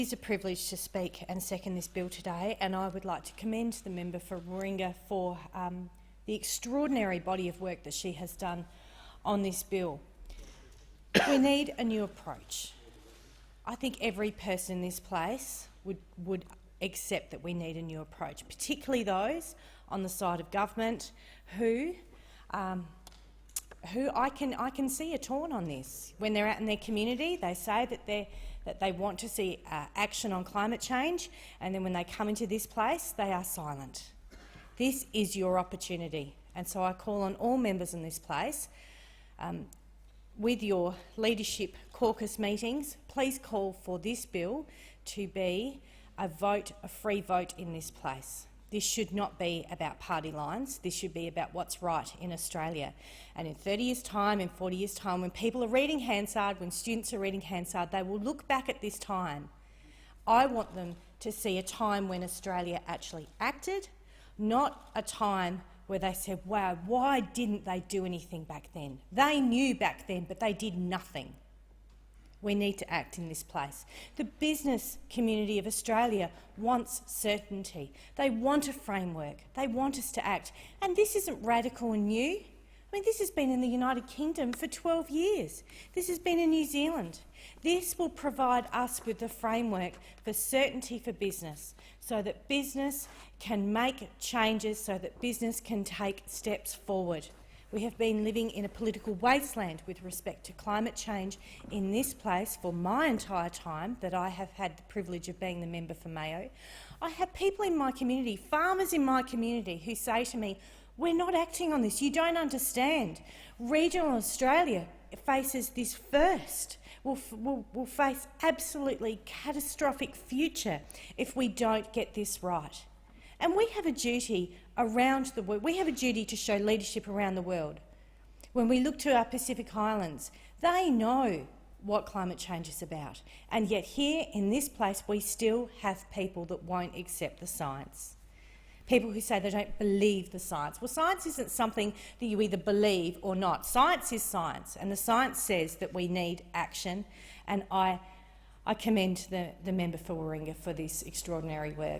It is a privilege to speak and second this bill today, and I would like to commend the member for Warringah for the extraordinary body of work that she has done on this bill. We need a new approach. I think every person in this place would accept that we need a new approach, particularly those on the side of government who I can see are torn on this. When they're out in their community, they say that they want to see action on climate change, and then when they come into this place, they are silent. This is your opportunity, and so I call on all members in this place, with your leadership caucus meetings, please call for this bill to be a free vote in this place. This should not be about party lines. This should be about what's right in Australia. And in 30 years' time, in 40 years' time, when people are reading Hansard, when students are reading Hansard, they will look back at this time. I want them to see a time when Australia actually acted, not a time where they said, wow, why didn't they do anything back then? They knew back then, but they did nothing. We need to act in this place. The business community of Australia wants certainty. They want a framework. They want us to act. And this isn't radical and new. I mean, this has been in the United Kingdom for 12 years. This has been in New Zealand. This will provide us with the framework for certainty for business, so that business can make changes, so that business can take steps forward. We have been living in a political wasteland with respect to climate change in this place for my entire time that I have had the privilege of being the member for Mayo. I have people in my community, farmers in my community, who say to me, we're not acting on this, you don't understand. Regional Australia faces this first. We'll face absolutely catastrophic future if we don't get this right. And we have a duty around the world. We have a duty to show leadership around the world. When we look to our Pacific Islands, they know what climate change is about. And yet here in this place, we still have people that won't accept the science. People who say they don't believe the science. Well, science isn't something that you either believe or not. Science is science, and the science says that we need action. And I commend the member for Warringah for this extraordinary work.